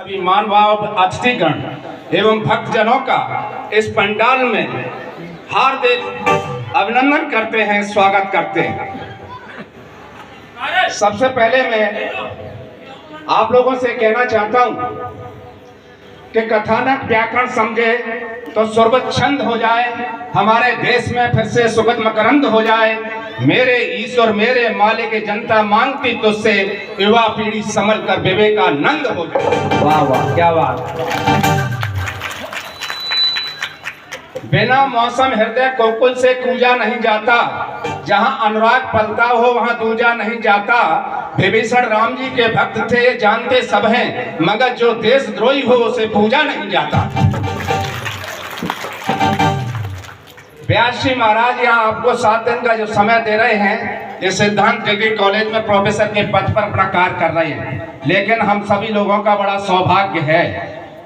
सभी मानव अतिथिगण एवं भक्तजनों का इस पंडाल में हार्दिक अभिनंदन करते हैं, स्वागत करते हैं। सबसे पहले मैं आप लोगों से कहना चाहता हूं कि कथानक व्याकरण समझे तो सुरभत छंद हो जाए, हमारे देश में फिर से सुगत मकरंद हो जाए। मेरे ईश्वर मेरे मालिक जनता मांगती तुझसे, युवा पीढ़ी संभल कर विवेकानंद हो जाए। वाह वाह, क्या बात। बिना मौसम हृदय कोकुल से कूजा नहीं जाता, जहां अनुराग पलता हो वहां दूजा नहीं जाता। विभीषण राम जी के भक्त थे, जानते सब हैं, मगर जो देशद्रोही हो उसे पूजा नहीं जाता। व्यास जी महाराज यहाँ आपको 7 दिन का जो समय दे रहे हैं, ये सिद्धांत डिग्री कॉलेज में प्रोफेसर के पद पर अपना कार्य कर रहे हैं। लेकिन हम सभी लोगों का बड़ा सौभाग्य है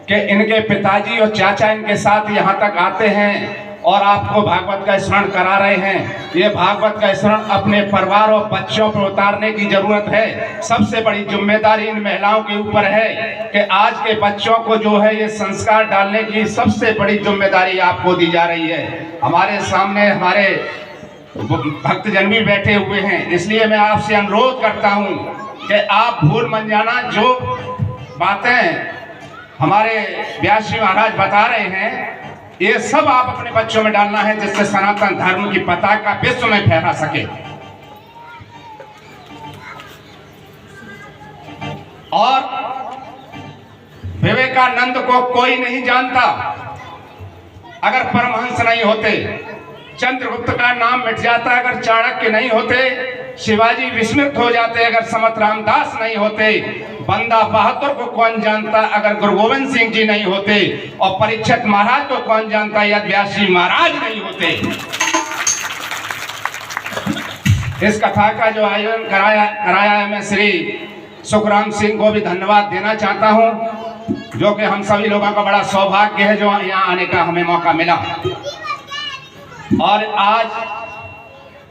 कि इनके पिताजी और चाचा इनके साथ यहाँ तक आते हैं और आपको भागवत का स्मरण करा रहे हैं। ये भागवत का स्मरण अपने परिवार और बच्चों पर उतारने की जरूरत है। सबसे बड़ी जिम्मेदारी इन महिलाओं के ऊपर है कि आज के बच्चों को जो है ये संस्कार डालने की सबसे बड़ी जिम्मेदारी आपको दी जा रही है। हमारे सामने हमारे भक्तजन भी बैठे हुए हैं, इसलिए मैं आपसे अनुरोध करता हूँ कि आप भूल मन जाना, जो बातें हमारे व्यास जी महाराज बता रहे हैं ये सब आप अपने बच्चों में डालना है, जिससे सनातन धर्म की पताका विश्व में फहरा सके। और विवेकानंद को कोई नहीं जानता अगर परमहंस नहीं होते, चंद्रगुप्त का नाम मिट जाता अगर चाणक्य नहीं होते, शिवाजी विस्मृत हो जाते अगर समत रामदास नहीं होते, बंदा बहादुर को कौन जानता अगर गुरु गोविंद सिंह जी नहीं होते, और परीक्षित महाराज को कौन जानता यदि व्यास जी महाराज नहीं होते। इस कथा का जो आयोजन कराया है, मैं श्री सुखराम सिंह को भी धन्यवाद देना चाहता हूं, जो कि हम सभी लोगों का बड़ा सौभाग्य है जो यहाँ आने का हमें मौका मिला। और आज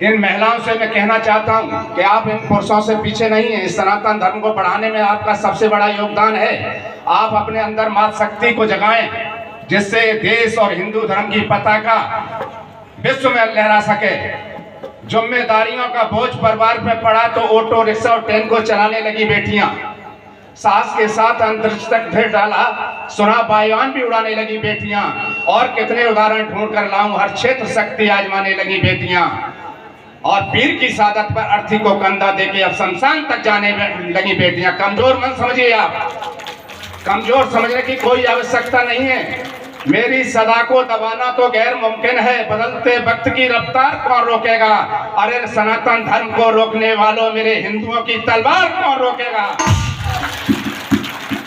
इन महिलाओं से मैं कहना चाहता हूं कि आप इन पुरुषों से पीछे नहीं हैं। इस सनातन धर्म को बढ़ाने में आपका सबसे बड़ा योगदान है। आप अपने अंदर मात शक्ति को जगाएं, जिससे देश और हिंदू धर्म की पताका विश्व में लहरा सके। जिम्मेदारियों का बोझ परिवार पे पड़ा तो ऑटो रिक्शा और ट्रेन को चलाने लगी बेटियां, सास के साथ अंतरिक्ष तक ढेर डाला, सुना वायुयान भी उड़ाने लगी बेटियां, और कितने उदाहरण ढूंढ कर लाऊं, हर क्षेत्र शक्ति आजमाने लगी बेटियां। और वीर की सादत पर अर्थी को कंधा देके अब शमशान तक जाने लगी बेटियां। कमजोर मत समझिए आप, कमजोर समझने की कोई आवश्यकता नहीं है। मेरी सदा को दबाना तो गैर मुमकिन है, बदलते वक्त की रफ्तार कौन रोकेगा। अरे सनातन धर्म को रोकने वालों, मेरे हिंदुओं की तलवार कौन रोकेगा।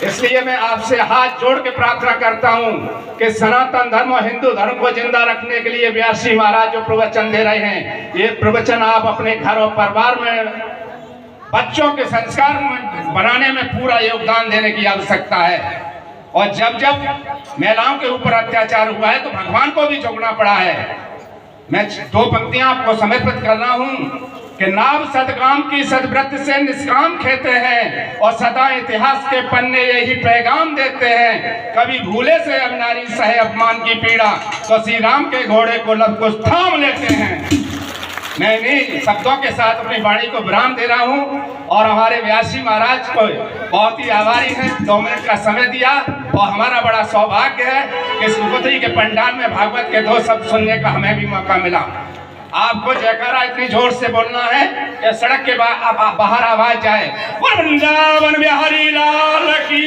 इसलिए मैं आपसे हाथ जोड़ के प्रार्थना करता हूं कि सनातन धर्म और हिंदू धर्म को जिंदा रखने के लिए व्यास जी महाराज जो प्रवचन दे रहे हैं, ये प्रवचन आप अपने घर और परिवार में बच्चों के संस्कार बनाने में पूरा योगदान देने की आवश्यकता है। और जब जब महिलाओं के ऊपर अत्याचार हुआ है तो भगवान को भी झुकना पड़ा है। मैं 2 पंक्तियां आपको समर्पित कर रहा हूं कि नाव सदगाम की सदव्रत से निष्काम खेते हैं, और सदा इतिहास के पन्ने यही पैगाम देते हैं। कभी भूले से अब नारी सहे अपमान की पीड़ा, तो श्री राम के घोड़े को लब कुछ थाम लेते हैं। मैं इन्हीं शब्दों के साथ अपनी वाणी को विराम दे रहा हूं, और हमारे व्यास जी महाराज को बहुत ही आभारी हैं, 2 मिनट का समय दिया। और हमारा बड़ा सौभाग्य है कि सुपुत्री के पंडाल में भागवत के 2 शब्द सुनने का हमें भी मौका मिला। आपको जयकारा इतनी जोर से बोलना है कि सड़क के बाहर आवाज जाए, वृंदावन बिहारी लाल की।